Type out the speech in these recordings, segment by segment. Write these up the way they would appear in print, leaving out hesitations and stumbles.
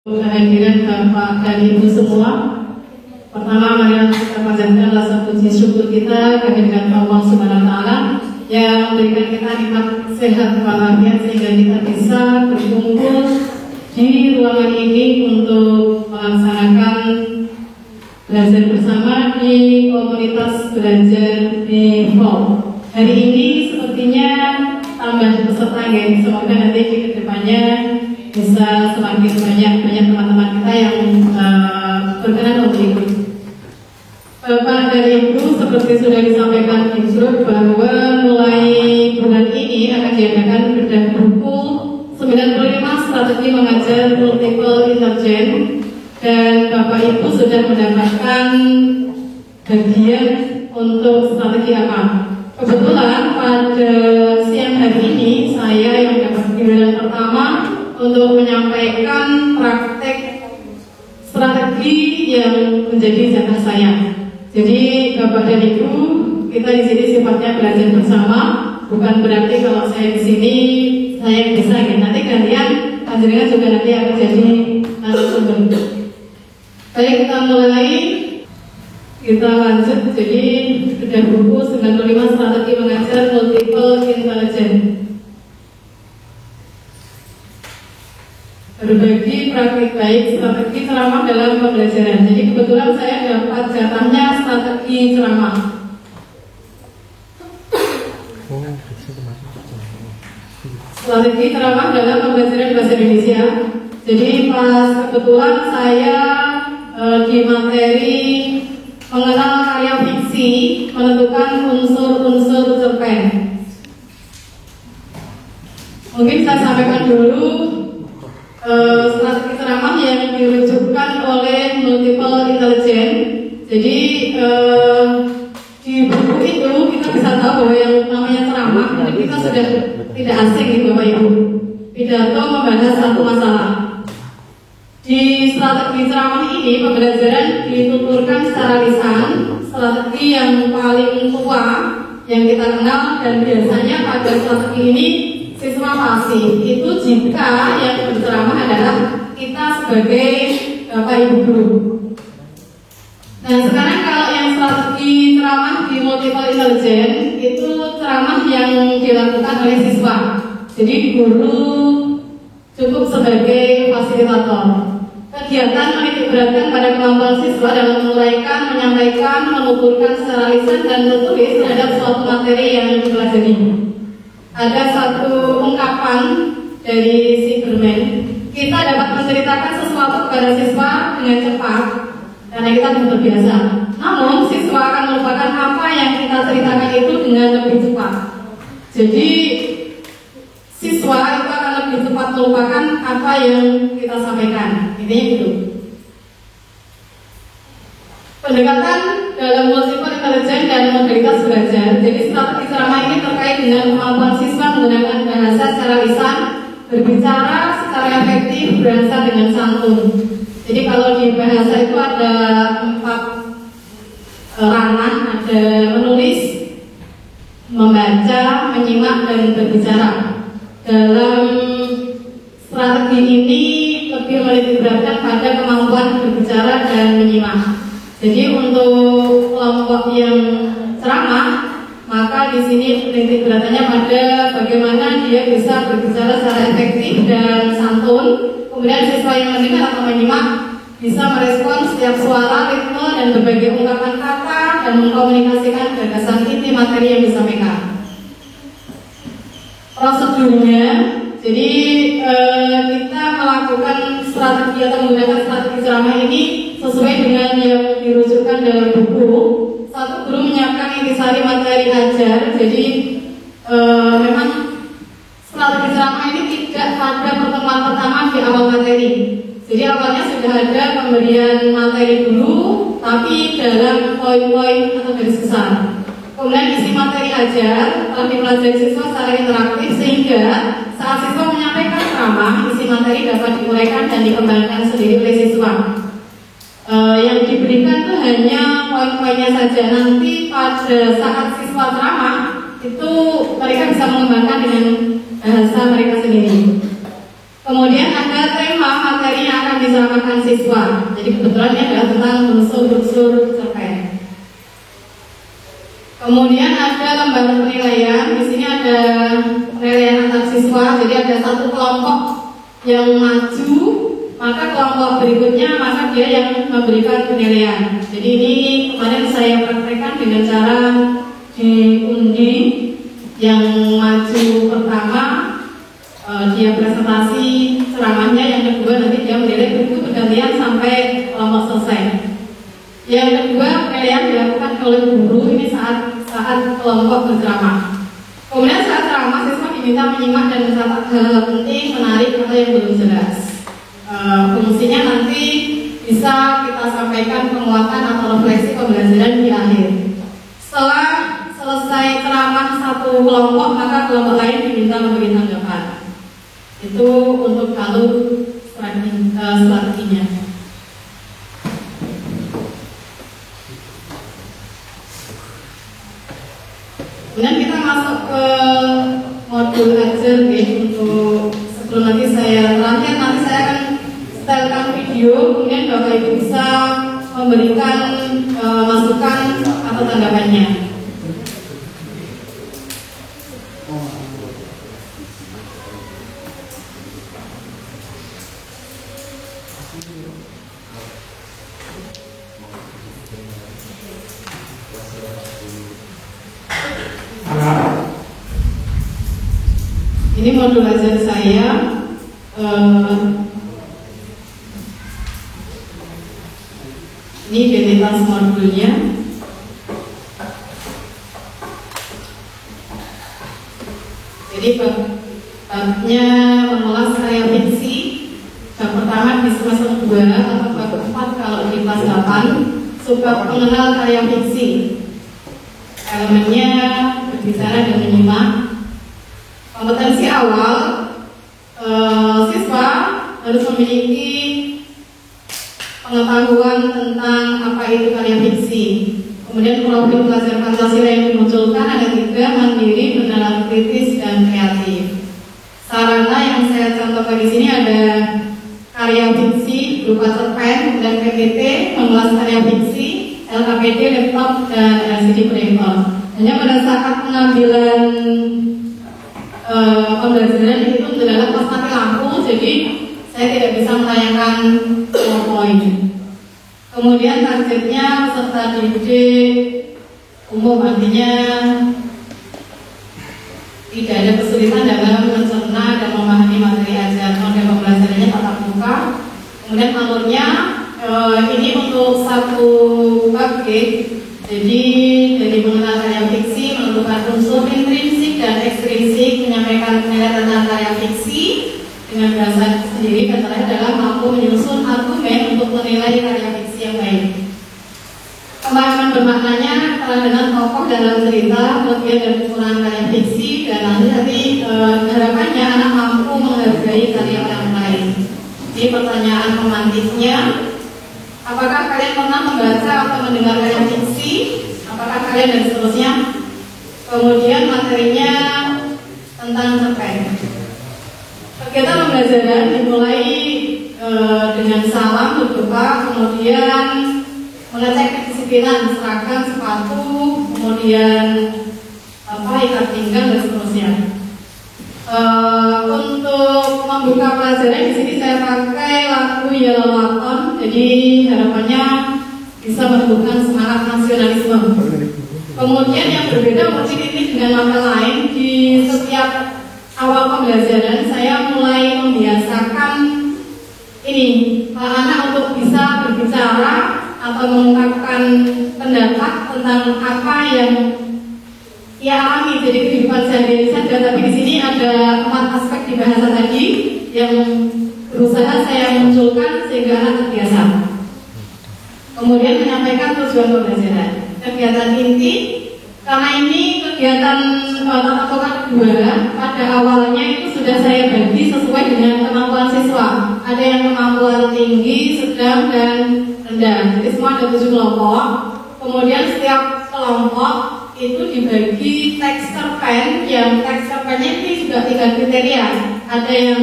Kehadiran Bapak dan Ibu semua. Pertama, mari kita panjatkan rasa puji syukur kita kehadiran Allah Subhanahu wa Ta'ala yang memberikan kita nikmat sehat walafiat sehingga kita bisa berkumpul di ruangan ini untuk melaksanakan belajar bersama di komunitas belajar di hall. Hari ini sepertinya tambah peserta ya, semoga nanti di kedepannya bisa semakin banyak teman-teman kita yang berkenan untuk ikut. Bapak dan Ibu, seperti sudah disampaikan di grup bahwa mulai bulan ini akan diadakan bedah buku 95 strategi mengajar multiple intelligence, dan Bapak Ibu sudah mendapatkan bagian untuk strategi apa. Kebetulan pada siang hari ini saya yang dapat giliran pertama untuk menyampaikan praktek strategi yang menjadi jatah saya. Jadi Bapak dan Ibu, kita di sini sifatnya belajar bersama, bukan berarti kalau saya di sini saya bisa ya. Nanti gantian, panjenengan juga nanti akan jadi narasumber. Baik, kita mulai. Kita lanjut. Jadi bedah buku 95 strategi mengajar multiple intelligence. Berbagi praktik baik strategi ceramah dalam pembelajaran. Jadi kebetulan saya dapat jatahnya strategi ceramah. Strategi ceramah dalam pembelajaran bahasa Indonesia. Jadi pas kebetulan saya di materi mengenal karya fiksi, menentukan unsur-unsur cerpen. Mungkin saya sampaikan dulu strategi ceramah yang dirujukkan oleh multiple intelligence. Jadi di buku itu kita bisa tahu bahwa yang namanya ceramah itu kita sudah tidak asing gitu Bapak Ibu. Pidato membahas satu masalah. Di strategi ceramah ini pembelajaran dituturkan secara lisan, strategi yang paling tua yang kita kenal, dan biasanya pada strategi ini siswa pasif itu jika yang berceramah adalah kita sebagai Bapak Ibu guru. Nah sekarang kalau yang strategi ceramah di multiple intelligence itu ceramah yang dilakukan oleh siswa. Jadi guru cukup sebagai fasilitator. Kegiatan menitik beratkan pada kemampuan siswa dalam menguraikan, menyampaikan, menuturkan secara lisan dan tertulis terhadap suatu materi yang dipelajari. Ada satu ungkapan dari si Berman, kita dapat menceritakan sesuatu kepada siswa dengan cepat karena kita belum terbiasa. Namun siswa akan melupakan apa yang kita ceritakan itu dengan lebih cepat. Jadi siswa itu akan lebih cepat melupakan apa yang kita sampaikan. Intinya gitu. Pendekatan dalam multiple intelligence dan modalitas belajar. Jadi strategi ceramah ini terkait dengan kemampuan siswa menggunakan bahasa secara lisan, berbicara secara efektif, berasa dengan santun. Jadi kalau di bahasa itu ada 4 ranah, ada menulis, membaca, menyimak, dan berbicara. Dalam strategi ini lebih menitik beratkan pada kemampuan berbicara dan menyimak. Jadi untuk kelompok yang ceramah, maka di sini titik beratannya pada bagaimana dia bisa berbicara secara efektif dan santun. Kemudian siswa yang mendengar atau menyimak bisa merespon setiap suara, ritme, dan berbagai ungkapan kata dan mengkomunikasikan gagasan inti materi yang disampaikan. Prosedurnya, jadi kita melakukan strategi atau menggunakan strategi ceramah ini sesuai dengan yang dirujukkan dalam buku. Satu, guru menyiapkan intisari materi ajar. Jadi memang strategi ceramah ini tidak pada pertemuan pertama di awal materi. Jadi awalnya sudah ada pemberian materi dulu, tapi dalam poin-poin atau garis besar. Kemudian isi materi ajar telah dipelajari siswa secara interaktif sehingga saat siswa menyampaikan ceramah, isi materi dapat diuraikan dan dikembangkan sendiri oleh siswa. Yang diberikan itu hanya poin-poinnya saja. Nanti pada saat siswa ceramah itu mereka bisa mengembangkan dengan bahasa mereka sendiri. Kemudian ada tema materi yang akan diceramahkan siswa. Jadi kebetulan ini adalah tentang unsur-unsur cerpen. Kemudian ada lembaga penilaian. Di sini ada penilaian antar siswa. Jadi ada satu kelompok yang maju, maka kelompok berikutnya maka dia yang memberikan penilaian. Jadi ini kemarin saya praktekkan dengan cara diundi. Yang maju pertama dia presentasi ceramahnya, yang kedua nanti dia menilai buku bergantian sampai kelompok selesai. Yang kedua penilaian dilakukan oleh guru ini saat kelompok berceramah. Kemudian saat ceramah siswa diminta menyimak dan mencatat hal penting, menarik atau yang belum jelas. Fungsinya nanti bisa kita sampaikan penguatan atau refleksi pembelajaran di akhir. Setelah selesai ceramah satu kelompok, maka kelompok lain diminta memberi tanggapan. Itu untuk alur strateginya. Kemudian kita masuk ke modul ajar untuk sebelum nanti saya terakhir, nanti saya akan setelkan video, kemudian Bapak Ibu bisa memberikan masukan atau tanggapannya. Ini modul ajar saya. Ini identitas modulnya. Jadi babnya mengulas karya fiksi. Bab pertama di semester 2 atau bab 4 kalau di kelas 8. Subbab mengenal karya fiksi. Elemennya berbicara dan menyimak. Kompetensi awal, siswa harus memiliki pengetahuan tentang apa itu karya fiksi. Kemudian profil pelajar Pancasila yang dimunculkan ada 3: mandiri, bernalar kritis, dan kreatif. Sarana yang saya contohkan di sini ada karya fiksi berupa cerpen dan PPT, mengulas karya fiksi, LKPD, laptop, dan LCD proyektor. Hanya pada saat pengambilan pembelajaran itu adalah pas mati lampu, jadi saya tidak bisa menayangkan PowerPoint. Kemudian targetnya peserta didik umum, artinya tidak ada kesulitan dalam mencerna dan memahami materi ajaran dan pembelajarannya tatap muka. Kemudian alurnya ini untuk satu bab, jadi dari mengenal karya fiksi, menentukan unsur intrinsik dan ekstrinsik, menyampaikan penilaian tentang karya fiksi dengan bahasa sendiri, dan terakhir adalah mampu menyusun argumen untuk menilai karya fiksi yang baik. Pemahaman bermaknanya keterangan tokoh dalam cerita, kelebihan dan kekurangan karya fiksi, dan nanti harapannya anak mampu menghargai karya orang lain. Jadi pertanyaan pemantiknya, apakah kalian pernah membaca atau mendengar karya fiksi? Apakah kalian, dan seterusnya. Kemudian materinya tentang cerpen. Kegiatan pembelajaran dimulai dengan salam berdoa, kemudian mengecek kedisiplinan seragam, sepatu, kemudian ikat pinggang, dan seterusnya. Untuk membuka pelajaran di sini saya pakai lagu Yellow Waton, jadi harapannya bisa menumbuhkan semangat nasionalisme. Kemudian yang berbeda mungkin ini dengan mata lain, di setiap awal pembelajaran saya mulai membiasakan ini anak untuk bisa berbicara atau mengungkapkan pendapat tentang apa yang ia alami dari kehidupan sehari-hari saja. Tapi di sini ada 4 aspek di bahasa tadi yang berusaha saya munculkan sehingga anak terbiasa. Kemudian menyampaikan tujuan pembelajaran. Kegiatan inti, karena ini kegiatan tatap muka kedua, pada awalnya itu sudah saya bagi sesuai dengan kemampuan siswa. Ada yang kemampuan tinggi, sedang, dan rendah. Jadi semua ada 7 kelompok. Kemudian setiap kelompok itu dibagi teks cerpen, yang teks cerpennya ini juga 3 kriteria. Ada yang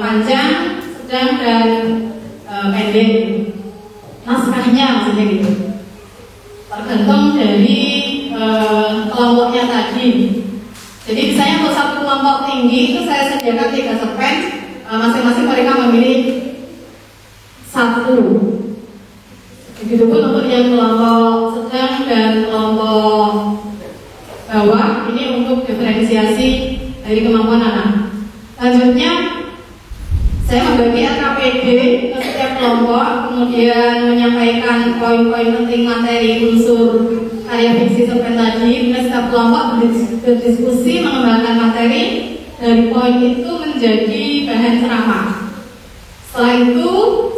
panjang, sedang, dan pendek. Naskahnya maksudnya gitu. Tergantung dari kelompoknya tadi. Jadi misalnya untuk satu kelompok tinggi itu saya sediakan 3 cerpen, masing-masing mereka memilih 1. Begitupun untuk yang kelompok sedang dan kelompok bawah, ini untuk diferensiasi dari kemampuan anak. Selanjutnya saya membagi RKPD ke setiap kelompok, kemudian menyampaikan poin-poin penting materi unsur karya fiksi cerpen tadi. Kemudian setiap kelompok berdiskusi mengembangkan materi dari poin itu menjadi bahan ceramah. Setelah itu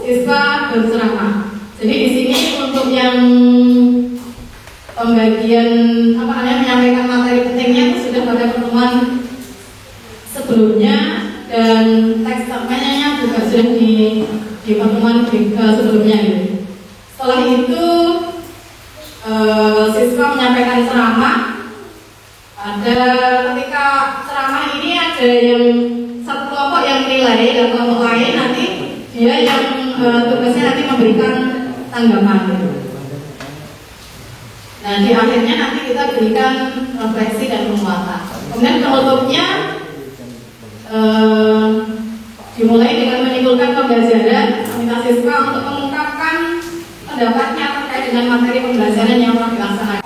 siswa berceramah. Jadi di sini untuk yang pembagian menyampaikan materi pentingnya itu sudah pada pertemuan sebelumnya, dan teks cerpennya juga sudah di pertemuan sebelumnya gitu. Setelah itu siswa menyampaikan ceramah. Ketika ceramah ini ada yang satu kelompok yang nilai dan kelompok lain nanti dia yang tugasnya nanti memberikan tanggapan gitu. Nah di akhirnya nanti kita berikan refleksi dan penguatan. Kemudian penutupnya dimulai dengan menimbulkan pembelajaran, meminta siswa untuk mengungkapkan pendapatnya terkait dengan materi pembelajaran yang telah dilaksanakan.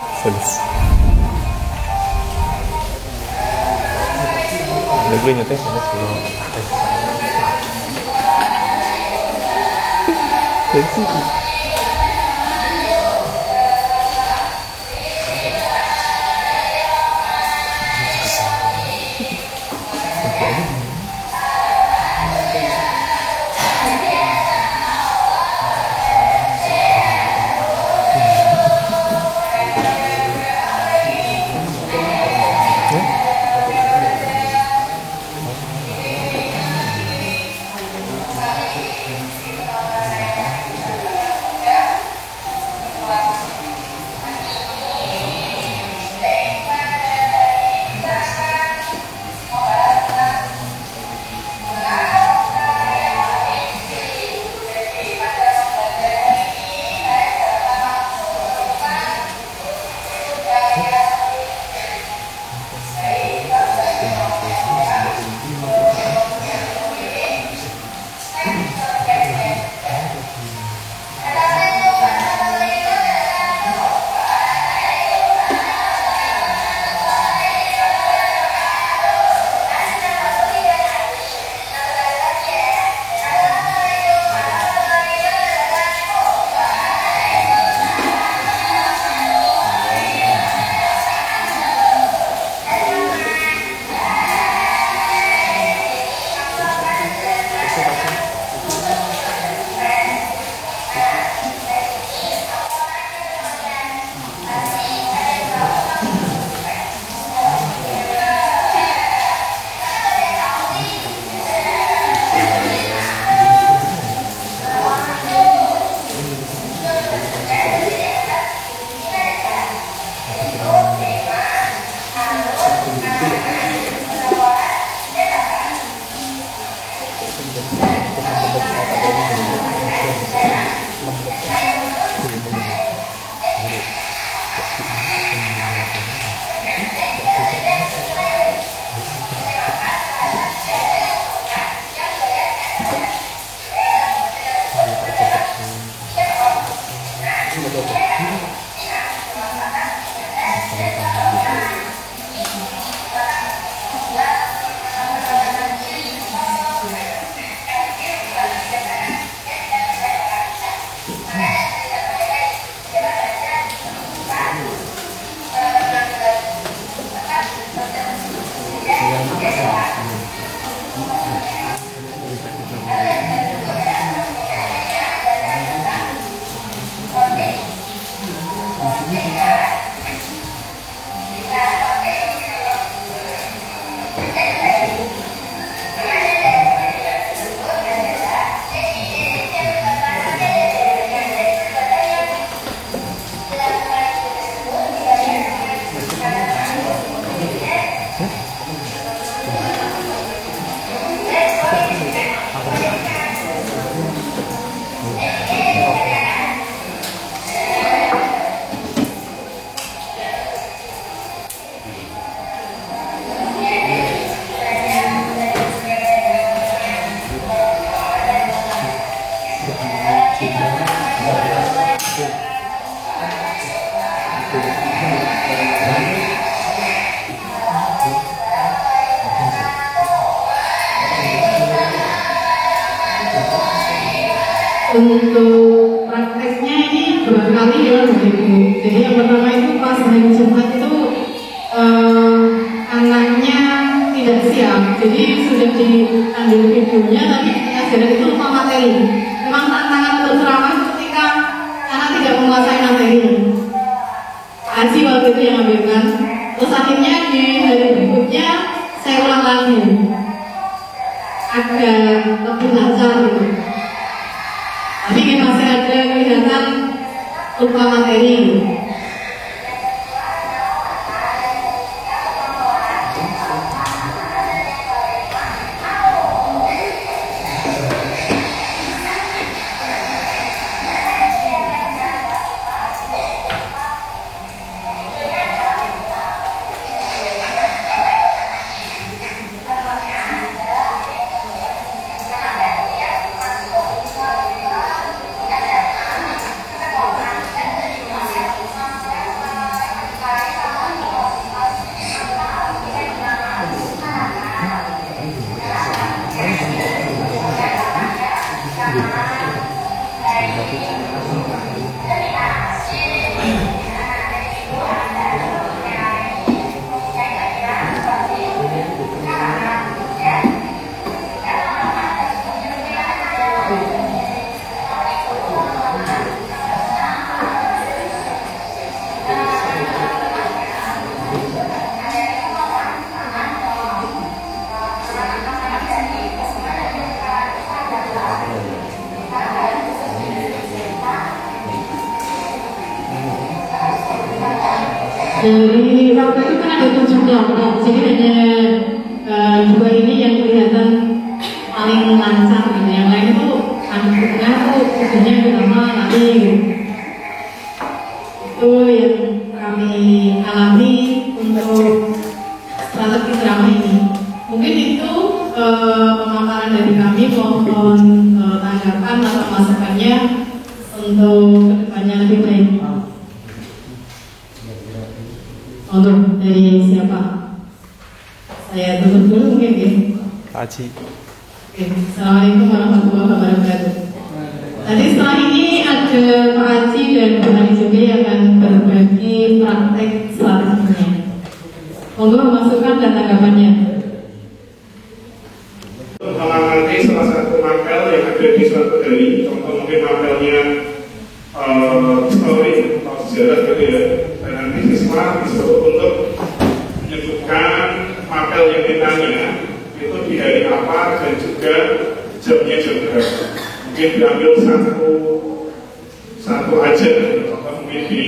Untuk prakteknya ini 2 kali ya Bapak Ibu. Jadi yang pertama itu pas hari Jumat itu anaknya tidak siap. Jadi sudah diambil videonya, tapi ajaran itu lupa materi. Memang tantangan untuk ceramah ketika anak tidak menguasai materi. Aji waktu itu yang ambilkan. Terus akhirnya di hari berikutnya saya ulang lagi. Agak lebih lancar gitu. Tapi masih ada kelihatan lupa materi. Dari waktu itu kan ada 7 kelompok, jadi hanya 2 ini yang kelihatan paling lancar gitu. Yang lain itu anaknya tuh kerjanya lama nanti itu yang kami alami untuk strategi ceramah ini. Mungkin itu pemaparan dari kami. Mohon tanggapan atau masukannya untuk kedepannya lebih baik. Untuk dari siapa? Saya tutup dulu mungkin ya. Pak Haji. Oke, Assalamualaikum warahmatullahi wabarakatuh. Nanti setelah ini ada Pak Haji dan Bu Ani juga yang akan berbagi praktek strateginya. Monggo masukan dan tanggapannya. Mengamati salah satu mapel yang ada di suatu hari, contoh mungkin mapelnya story atau sejarah gitu ya. Dan nanti siswa disuruh untuk menyebutkan mapel yang ditanya itu di hari apa dan juga jamnya jam berapa. Mungkin diambil satu aja, contoh mungkin di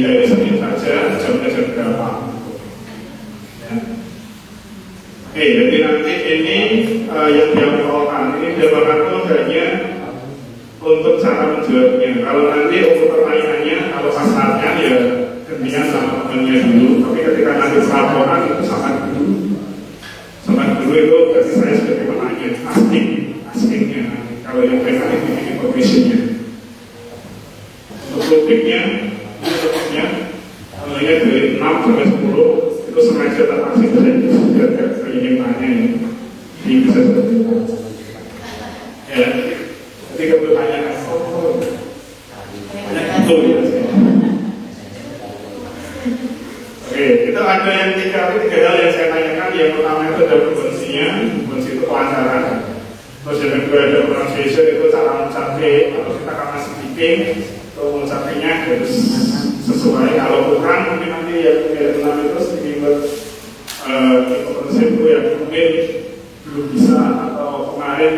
hari Senin saja jamnya jam berapa. Ya. Oke, jadi nanti ini yang diamalkan ini diamalkan hanya untuk cara menjawabnya. Kalau nanti untuk pertanyaannya, kalau pasarnya ya gantian sama temannya dulu. Tapi ketika nanti pelaporan itu sama dulu itu berarti saya sebagai penanya askingnya. Kalau yang mereka itu bikin permissionnya. Untuk topiknya mulainya dari 6 sampai 10 itu sengaja tak asing saja biar saya ingin tanya ini bisa seperti itu. Ya, ketika bertanya itu ya. Oke, itu ada yang tiga hal yang saya tanyakan. Yang pertama itu ada fungsinya, fungsi itu kelancaran. Terus yang kedua ada pronunciation, itu cara mencapai atau kita karena speaking atau mencapainya harus sesuai. Kalau kurang mungkin nanti yang enam itu sedikit konsep itu yang mungkin belum bisa atau kemarin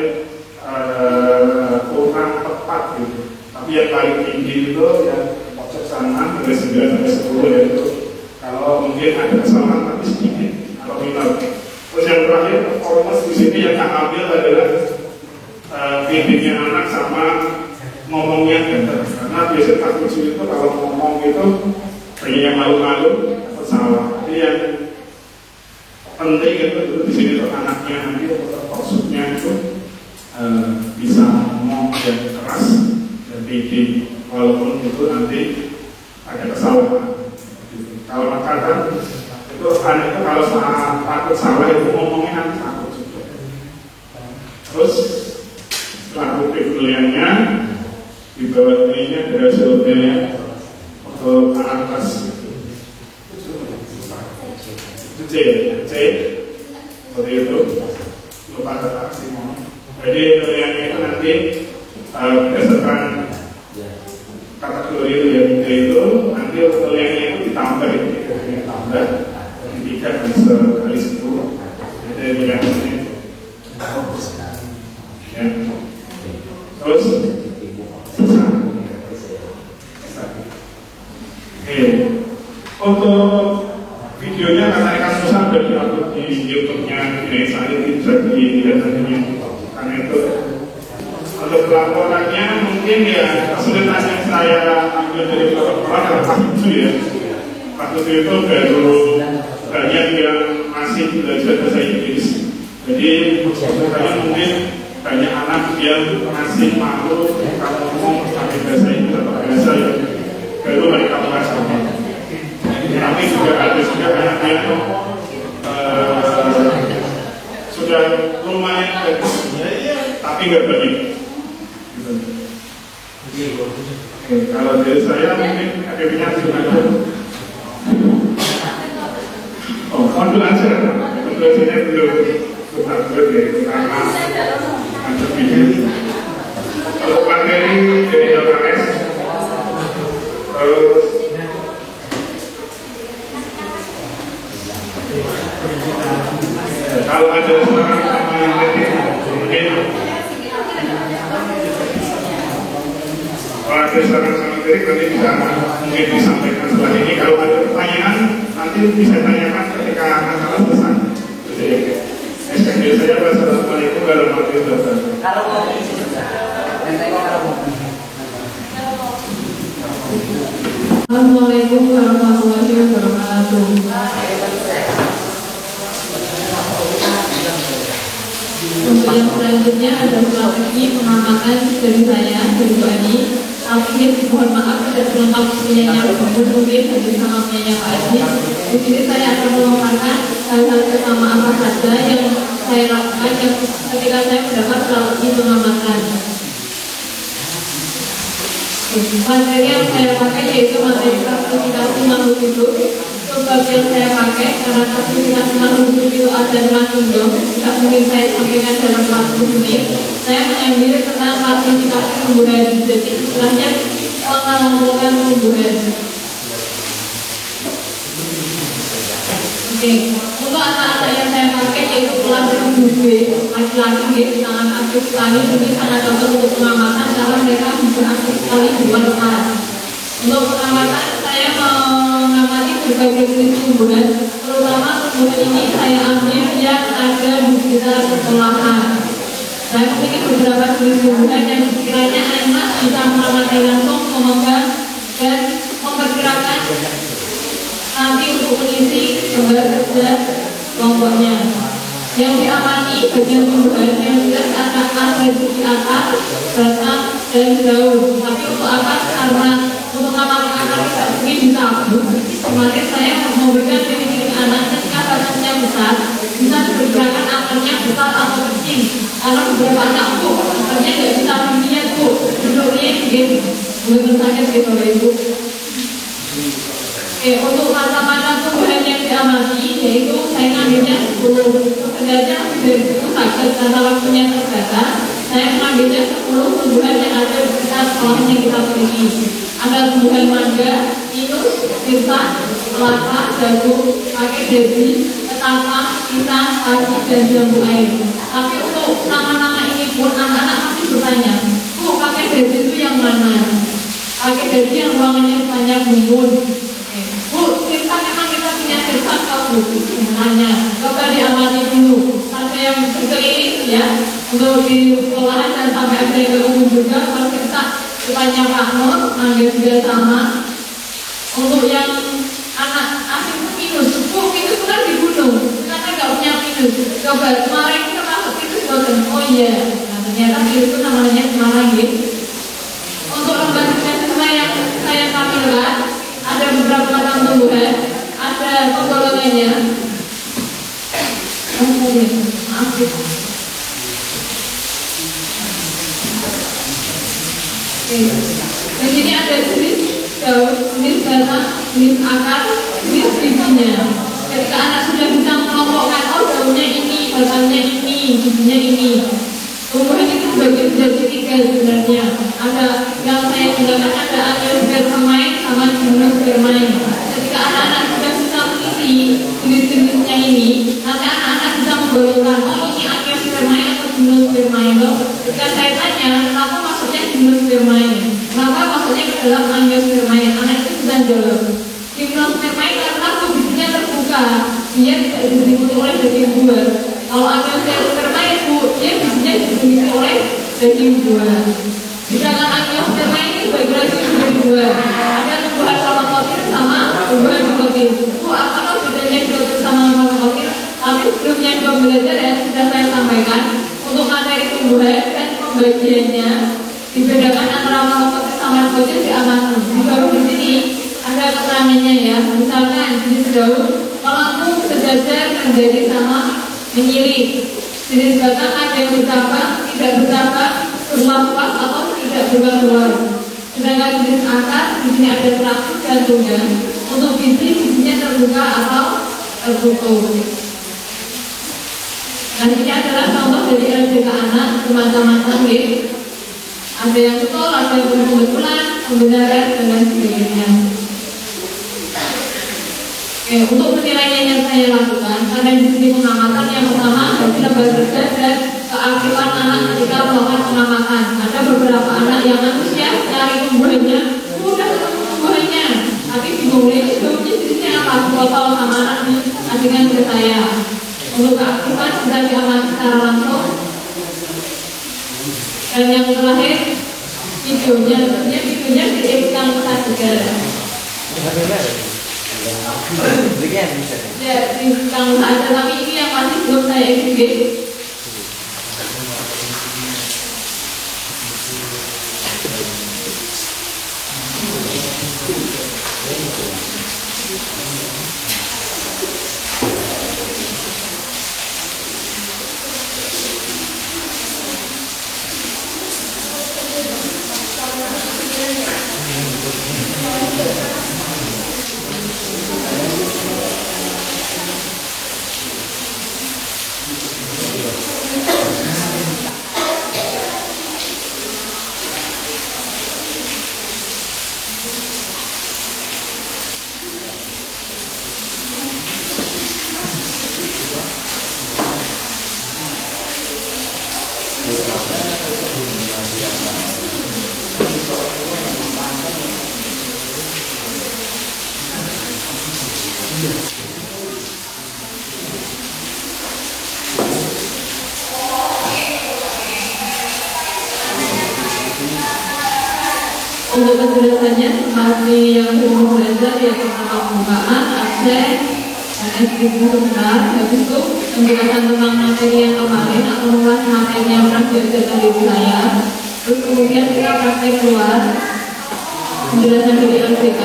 kurang tepat gitu. Tapi yang paling tinggi itu yang pojok sana dari 9 sampai 10 yaitu kalau mungkin ada kesalahan tapi sedikit atau minor. Terus yang terakhir performance di sini yang tak ambil adalah feedingnya anak sama ngomongnya benar. Karena biasanya tak lucu itu kalau ngomong itu banyak yang malu-malu atau salah. Jadi yang penting itu di sini untuk anaknya nanti untuk maksudnya itu bisa ngomong yang keras dan tinggi walaupun itu nanti ada kesalahan. Kalau makanan itu anak itu kalau takut salah itu ngomongnya kan takut juga. Terus setelah bukti pilihannya di bawah ininya ada hasil hotelnya untuk anak kelas C seperti itu, lupa kata Simon. Jadi pilihannya itu nanti berdasarkan kategori itu yang itu nanti pilihannya itu ditambah tiga bisa kali 10. Jadi yang ini ya. Terus untuk videonya karena ikan susah sudah diupload di YouTube-nya saya tidak dilihat tadinya karena itu. Untuk pelaporannya mungkin ya kesulitan yang saya ambil dari pelaporan adalah itu ya. Waktu itu baru banyak yang masih belajar bahasa Inggris. Jadi saya mungkin banyak anak yang masih malu kalau ngomong pakai bahasa Inggris atau bahasa yang baru mereka pelajari. Tapi juga ada juga anak yang sudah lumayan bagus, tapi nggak baik. Kalau dari saya mungkin akhirnya sudah modul aja, modulnya belum upload ya karena ada video. Kalau materi dari LKS, terus kalau ada seorang sama yang lain mungkin kalau ada seorang sama diri nanti bisa mungkin disampaikan setelah ini. Kalau ada pertanyaan nanti bisa tanyakan ketika acara selesai. Jadi SKD saya wassalamualaikum warahmatullahi wabarakatuh. Assalamualaikum warahmatullahi wabarakatuh. Untuk yang selanjutnya ada strategi pengamatan dari saya, dari Bu Ani. Akhir mohon maaf tidak selengkap penyanyi mungkin dari sama penyanyi Pak Adi. Di sini saya akan melomparkan hal-hal pertama apa saja yang saya lakukan ketika saya mendapat strategi pengamatan. Materi yang saya pakai yaitu materi klasifikasi makhluk hidup. Sebab yang saya pakai karena klasifikasi makhluk hidup itu ada langsung tidak mungkin saya sampaikan dalam 40 menit. Saya mengambil tentang klasifikasi tumbuhan. Jadi istilahnya pengelompokan tumbuhan. Oke, untuk anak-anak yang saya pakai yaitu kelas B, laki-laki di sangat aktif sekali, ini sangat cocok untuk pengamatan karena mereka bisa aktif sekali di luar kelas. Untuk pengamatan saya mengamati berbagai jenis tumbuhan, terutama tumbuhan ini saya ambil yang ada di sekitar sekolahan. Saya memiliki beberapa jenis tumbuhan yang sekiranya anak bisa mengamati langsung, memegang dan memperkirakan nanti untuk mengisi gambar kerja kelompoknya. Yang diamati bagian tumbuhan yang jelas ada di atas, batang, dan daun. Tapi untuk atas karena untuk mengamati akar tidak mungkin ditabur. Kemarin saya memberikan ciri-ciri anak ketika batangnya besar, bisa diperkirakan akarnya besar atau kecil. Karena beberapa anak akarnya nggak bisa dilihat bentuknya mungkin sakit gitu Ibu. Untuk mata-mata tumbuhan yang diamati yaitu saya ngambilnya 10. Sebenarnya dari itu saja karena waktunya terbatas. Saya mengambilnya 10 tumbuhan yang ada di sekitar sekolahnya kita pilih. Ada tumbuhan mangga, pinus, pisang, kelapa, jagung, akedesi, ketapang, pisang, padi, dan jambu air. Tapi untuk nama-nama ini pun anak-anak masih bertanya, akedesi itu yang mana? Akedesi yang ruangannya banyak bumbun. Bu, kita memang kita punya sensor Bu, sebenarnya coba diamati dulu sampai yang berkeliling ya untuk di sekolahan dan sampai ada yang umum juga. Kalau kita tanya Pak Nur, manggil juga sama. Untuk yang anak asing minus, Bu, minus kan di gunung, kita kan nggak punya minus. Coba kemarin kita masuk minus boten, oh iya, nah, ternyata minus itu namanya Semarang gitu. Untuk lembar yang saya tampilkan ada beberapa macam tumbuhan semuanya. Maaf ya. Oke. Di sini ada jenis daun, jenis batang, jenis akar, jenis bijinya. Ketika anak sudah bisa mengelompokkan, oh daunnya ini, batangnya ini, bijinya ini. Tumbuhan itu bagi menjadi tiga sebenarnya. Ada yang saya gunakan ada angiospermae sama gimnospermae. Ketika anak-anak sudah bisa mengisi jenis-jenisnya ini, nanti anak-anak bisa menggolongkan, oh ini angiospermae atau gimnospermae. Ketika saya tanya, kenapa maksudnya gimnospermae? Kenapa maksudnya ke dalam angiospermae? Anak itu sudah jawab. Gimnospermae karena bijinya terbuka, dia tidak diselimuti oleh daging buah. Kalau angiospermae itu dia bijinya diselimuti oleh daging buah. Sedangkan angiospermae ini bagi lagi dari buah. Ada tumbuhan kromakotil sama tumbuhan dikotil. Itu apa bedanya dikotil sama kromakotil? Tapi sebelumnya juga belajar ya sudah saya sampaikan untuk materi tumbuhan dan pembagiannya dibedakan antara kromakotil sama dikotil di amanu. Di baru di sini ada keterangannya ya. Misalkan jenis daun melengkung sejajar menjadi sama menyilip. Jenis batang ada yang bercabang, tidak bercabang, berluas atau tidak berluas. Sedangkan jenis akar di sini ada terakhir gantungnya. Untuk bijinya terbuka atau tertutup. Nah ini adalah contoh dari LDK anak semacam-macam ya. Ada yang betul, ada yang kebetulan, pembenaran dan lain sebagainya. Oke, untuk penilaian yang saya lakukan, karena di sini pengamatan yang pertama harus lembaga kerja dan keaktifan anak ketika melakukan pengamatan. Ada beberapa anak yang antusias cari tumbuhannya, sudah ketemu tumbuhannya, tapi bingung ini daunnya jenisnya apa? Botol sama anaknya kasihkan ke saya. Untuk keaktifan sudah diamati secara langsung. Dan yang terakhir videonya dieditkan saja. Ya, kalau ada, tapi ini yang masih belum saya edit. Untuk penjelasannya seperti yang sudah belajar yaitu pembukaan, absen, SDG sebentar. Habis itu penjelasan tentang materi yang kemarin atau mengulas materi yang pernah diajarkan di saya. Terus kemudian kita praktek keluar penjelasan dari LCK.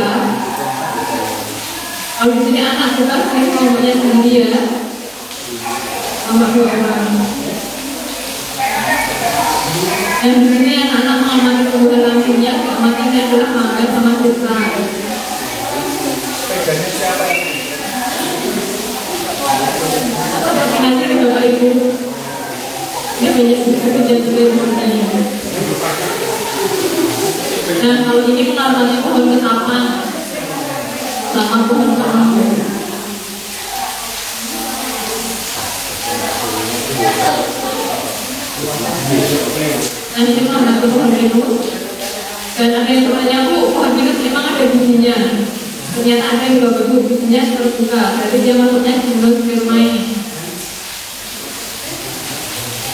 Kalau di sini anak kita kelompoknya sendiri ya, sama 2 orang. Dan di sini anak-anak mengamati tumbuhan langsungnya, mengamatinya adalah mangga sama sisa. Atau nanti di Bapak Ibu, ini banyak kerja-kerja sebenarnya. Nah kalau ini namanya pohon ketapang sama pohon kemangu. Nah ini menambah pohon pinus. Dan ada yang bertanya, Bu, pohon pinus memang ada bijinya. Ternyata ada yang juga bagus, bijinya terbuka. Berarti dia maksudnya gimnospermae.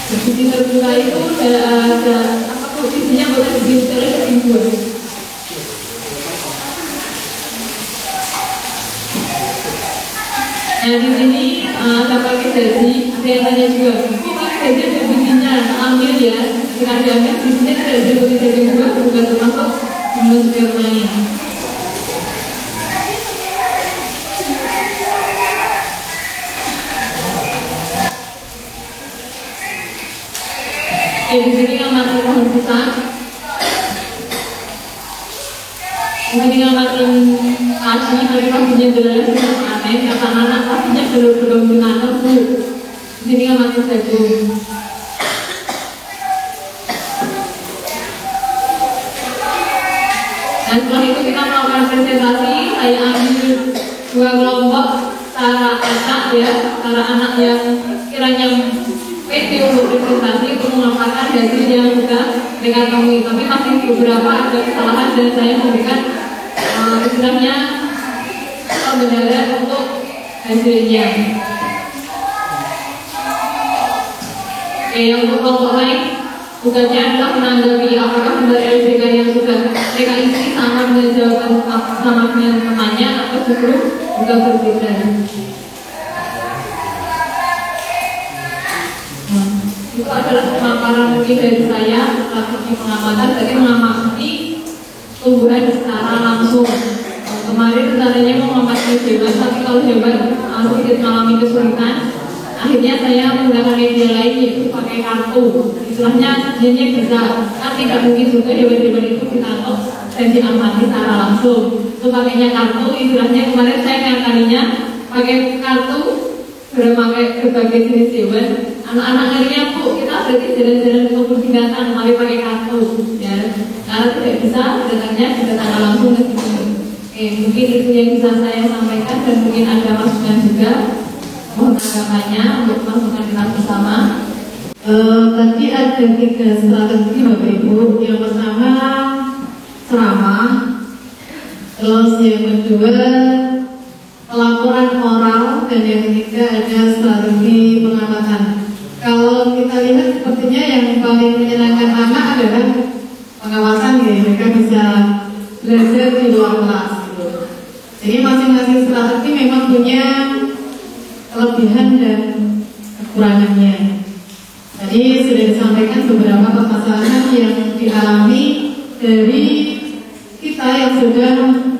Biji terbuka itu ada apa kok bijinya boleh diutelin ke buah. Nah di sini ada pakai gaji, ada yang tanya juga, Bu pakai gaji ada bijinya, ambil ya. Jika diambil bijinya tidak disebut dari buah, bukan termasuk gimnospermae. di sini ngamatin pohon pisang. Di sini ngamatin kasih, tapi kasihnya jelas aneh. Kata anak kasihnya belum ditanam Bu. Di sini ngamatin jagung. Dan setelah itu kita melakukan presentasi. Saya ambil 2 kelompok para anak yang kiranya pede untuk presentasi untuk melaporkan hasil yang sudah mereka temui. Tapi masih beberapa ada kesalahan dan saya memberikan istilahnya pembenaran untuk hasilnya. Oke, yang untuk kelompok lain tugasnya adalah menanggapi apakah benar LPK yang sudah mereka isi sama dengan jawaban sama dengan temannya atau justru juga berbeda. Itu adalah pemaparan mungkin dari saya strategi pengamatan, tadi mengamati tumbuhan secara langsung. Kemarin rencananya mau mengamati hewan, tapi kalau hewan sedikit mengalami kesulitan. Akhirnya saya menggunakan media lain yaitu pakai kartu. Istilahnya jenisnya bisa, kan tidak mungkin juga hewan-hewan itu ditangkap dan diamati secara langsung. Itu pakainya kartu, istilahnya kemarin saya ngangkalinya pakai kartu berbagai jenis hewan. Anak-anak ngarinya Bu, kita berarti jalan-jalan ke kebun binatang, mari pakai kartu ya. Karena tidak bisa datangnya didatangkan langsung ke sini. Oke, mungkin itu yang bisa saya sampaikan dan mungkin ada masukan juga. Mohon tanggapannya untuk masukan kita bersama. Tadi ada 3 strategi Bapak Ibu. Yang pertama ceramah, terus yang kedua pelaporan oral, dan yang ketiga ada strategi pengamatan. Kalau kita lihat sepertinya yang paling menyenangkan anak adalah pengawasan ya, mereka bisa belajar di luar kelas gitu. Jadi masing-masing strategi memang punya kelebihan dan kekurangannya. Tadi sudah disampaikan beberapa permasalahan yang dialami dari kita yang sudah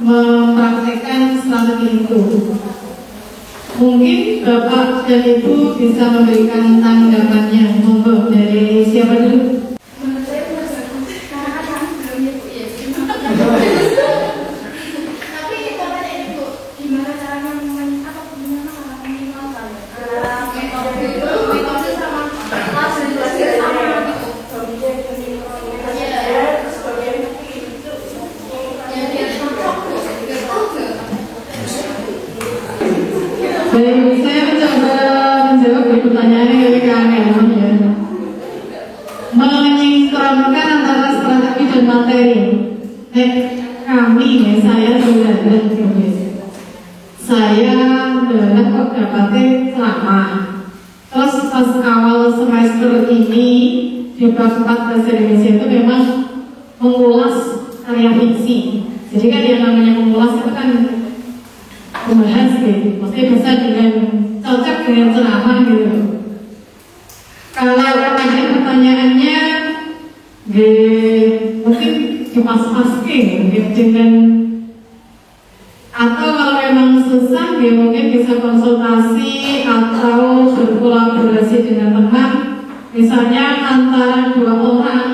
mempraktekkan strategi itu. Mungkin Bapak dan Ibu bisa memberikan tanggapannya. Monggo, dari siapa dulu? Baik, saya mencoba menjawab pertanyaannya ketika ya. Menyinkronkan antara strategi dan materi. Kami ya, saya sebenarnya saya adalah kok dapatnya ceramah. Terus pas awal semester ini di bab 4 bahasa Indonesia itu memang mengulas karya fiksi. Jadi kan yang namanya mengulas itu kan membahas gitu, maksudnya bisa dengan cocok dengan ceramah gitu. Kalau pertanyaannya mungkin dipas-pas gitu dengan, atau kalau memang susah mungkin bisa konsultasi atau berkolaborasi dengan teman, misalnya antara 2 orang,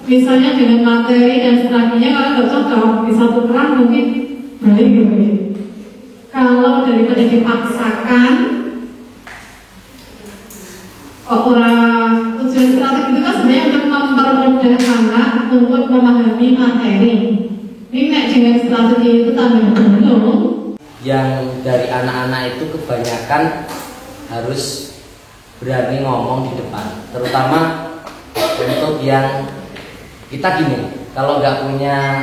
misalnya dengan materi dan strateginya kalau nggak cocok bisa tukeran mungkin balik gitu ya. Kalau daripada dipaksakan, tujuan strategi itu kan sebenarnya untuk mempermudah anak untuk memahami materi. Ini dengan strategi itu tambah belum. Yang dari anak-anak itu kebanyakan harus berani ngomong di depan, terutama untuk yang kita gini, kalau nggak punya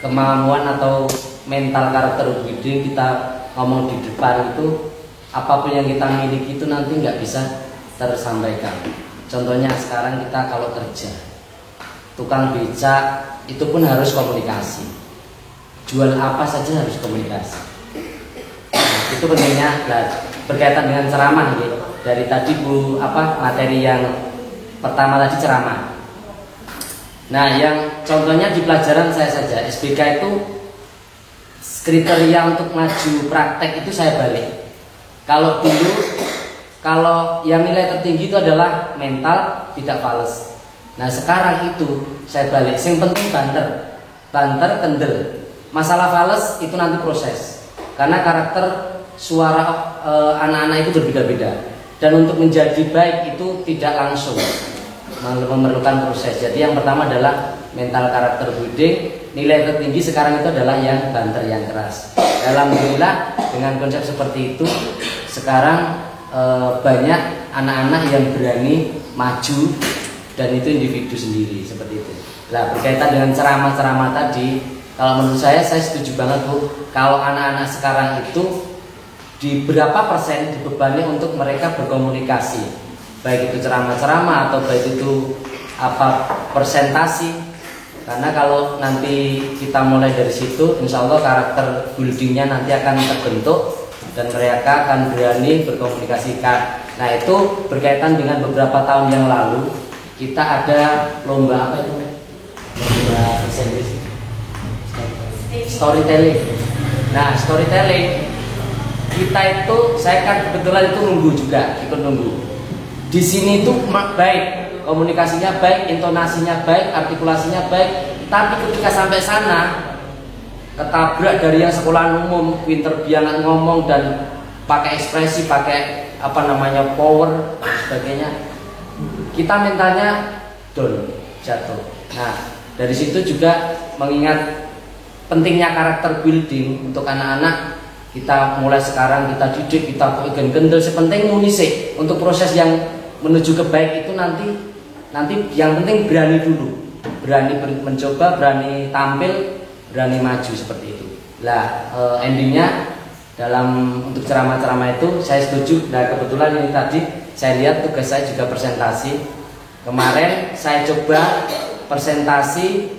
kemampuan atau mental karakter building, kita ngomong di depan itu apapun yang kita miliki itu nanti nggak bisa tersampaikan. Contohnya sekarang kita kalau kerja, tukang beca itu pun harus komunikasi. Jual apa saja harus komunikasi. Nah, itu pentingnya berkaitan dengan ceramah gitu. Dari tadi materi yang pertama tadi ceramah. Nah, yang contohnya di pelajaran saya saja SBK itu kriteria untuk maju praktek itu saya balik. Kalau dulu kalau yang nilai tertinggi itu adalah mental, tidak fales. Nah sekarang itu saya balik, yang penting banter, kendel. Masalah fales itu nanti proses, karena karakter suara anak-anak itu berbeda-beda. Dan untuk menjadi baik itu tidak langsung, memerlukan proses. Jadi yang pertama adalah mental karakter building. Nilai tertinggi sekarang itu adalah yang banter, yang keras. Alhamdulillah dengan konsep seperti itu sekarang banyak anak-anak yang berani maju, dan itu individu sendiri seperti itu. Nah berkaitan dengan ceramah-ceramah tadi, kalau menurut saya setuju banget Bu. Kalau anak-anak sekarang itu di berapa persen dibebani untuk mereka berkomunikasi, baik itu ceramah-ceramah atau baik itu presentasi. Karena kalau nanti kita mulai dari situ, insya Allah karakter buildingnya nanti akan terbentuk dan mereka akan berani berkomunikasikan. Nah itu berkaitan dengan beberapa tahun yang lalu kita ada lomba apa itu? Lomba storytelling. Nah storytelling kita itu, saya kan kebetulan itu nunggu juga, ikut nunggu. Di sini tuh baik, komunikasinya baik, intonasinya baik, artikulasinya baik. Tapi ketika sampai sana ketabrak dari yang sekolah umum, pinter banget ngomong dan pakai ekspresi, pakai power dan sebagainya. Kita mintanya down, jatuh. Nah dari situ juga mengingat pentingnya karakter building untuk anak-anak. Kita mulai sekarang kita didik, kita kendel. Sepenting munisik untuk proses yang menuju ke baik itu nanti yang penting berani dulu, berani mencoba, berani tampil, berani maju seperti itu. Lah endingnya dalam untuk ceramah-ceramah itu saya setuju. Nah kebetulan ini tadi saya lihat tugas saya juga presentasi. Kemarin saya coba presentasi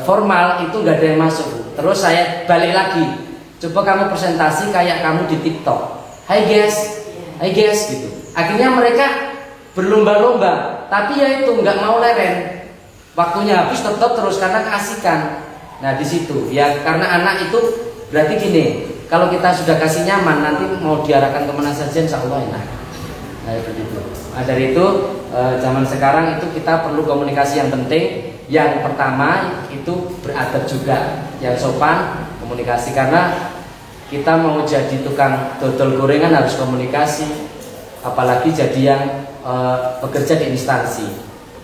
formal itu nggak ada yang masuk. Terus saya balik lagi, coba kamu presentasi kayak kamu di TikTok. Hai guys gitu. Akhirnya mereka berlomba-lomba, tapi ya itu nggak mau leren. Waktunya habis tetap terus karena keasikan. Nah di situ ya, karena anak itu berarti gini, kalau kita sudah kasih nyaman, nanti mau diarahkan kemana saja insya Allah enak. Nah begitu. Nah dari itu zaman sekarang itu kita perlu komunikasi yang penting. Yang pertama itu beradab juga, yang sopan, komunikasi. Karena kita mau jadi tukang dodol gorengan harus komunikasi, apalagi jadi yang bekerja di instansi.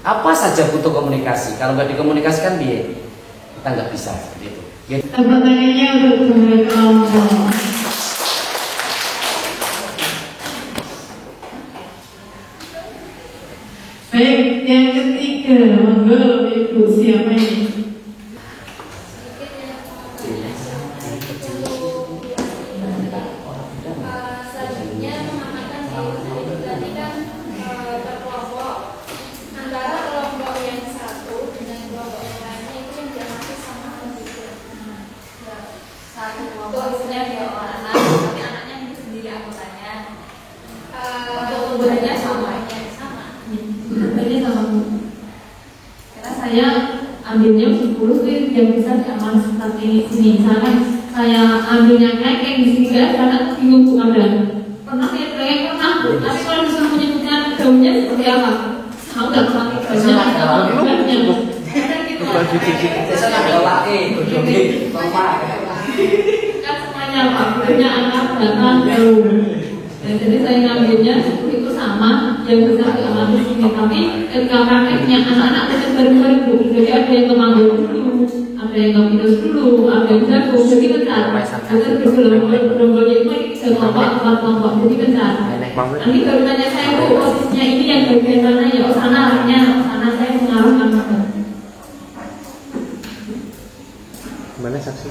Apa saja butuh komunikasi. Kalau nggak dikomunikasikan biar kita nggak bisa seperti itu. Pertanyaannya untuk kelompok. Baik, yang ketiga, monggo Ibu, siapa ini? Selanjutnya mengamalkan diri berarti kan berkelompok antara kelompok yang satu dengan kelompok yang lainnya itu yang diamati sama juga. Satu kelompok misalnya ada anak, tapi anaknya ini sendiri anggotanya. Untuk tubuhnya sama. Ini sama. Karena saya ambilnya 10 tuh yang bisa diaman seperti sini. Misalkan saya ambilnya kayak di sini kan, karena bingung tuh ada. Pernah ya pernah. Tapi kalau misalnya menyebutnya daunnya seperti apa? Saya nggak pakai daunnya atau buahnya. Saya nggak laki, Kan semuanya apa? Punya anak, batang, daun. Jadi saya ngambilnya itu sama yang bisa diamati sini, tapi ketika prakteknya anak-anak tetap baru-baru. Jadi ada yang kemanggung dulu, ada yang ngambil dulu, ada yang jago, jadi besar. Ada bergelombol-gelombolnya itu kelompok, jadi besar. Nanti baru tanya saya, Bu, posisinya ini yang bagian mana ya? Oh sana arahnya, sana saya mengarahkan mana? Mana saksi?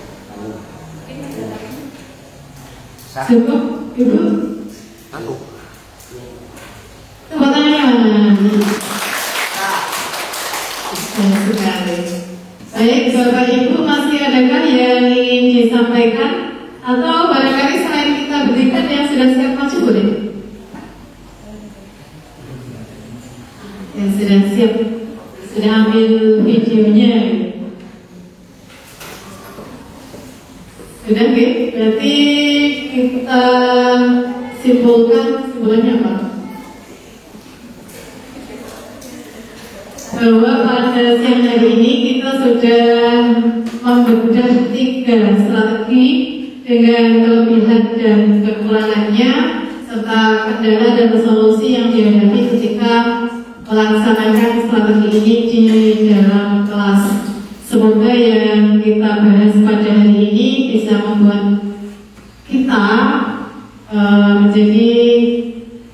Cukup, Ibu? Aku. Pertanyaan. Sekali. Baik, Bapak Ibu, masih adakah yang ingin disampaikan? Atau barangkali selain kita berikan yang sudah siap maju boleh? Yang sudah siap, sudah ambil videonya. Sudah, berarti kita simbolnya apa? Bahwa pada siang hari ini kita sudah membedah 3 strategi dengan kelebihan dan kekurangannya serta kendala dan solusi yang dihadapi ketika melaksanakan strategi ini di dalam kelas. Semoga yang kita bahas pada hari ini bisa membuat kita menjadi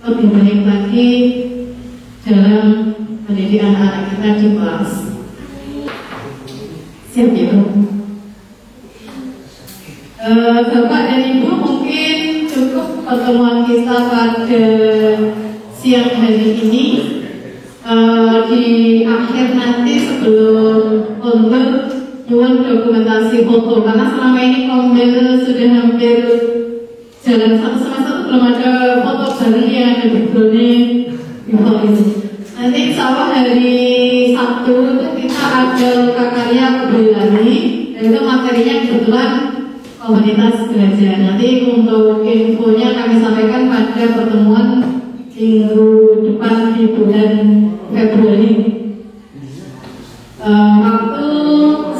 lebih baik lagi dalam mendidik anak-anak kita di kelas. Siap ya? Bapak dan Ibu, mungkin cukup pertemuan kita pada siang hari ini. Di akhir nanti sebelum Kombel nyuwun dokumentasi foto, karena selama ini Kombel sudah hampir jalan satu semester belum ada foto bareng yang ada backgroundnya info ini. Nanti insya Allah hari Sabtu kita ada loka karya Boyolali, dan itu materinya kebetulan komunitas belajar. Nanti untuk infonya kami sampaikan pada pertemuan minggu depan di bulan Februari. Waktu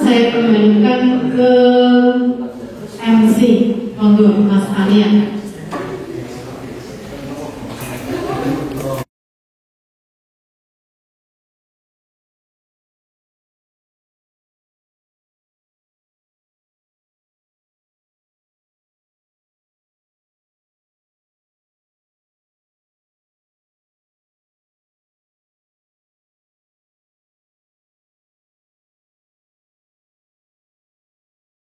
saya kembalikan ke MC, monggo Mas Alia.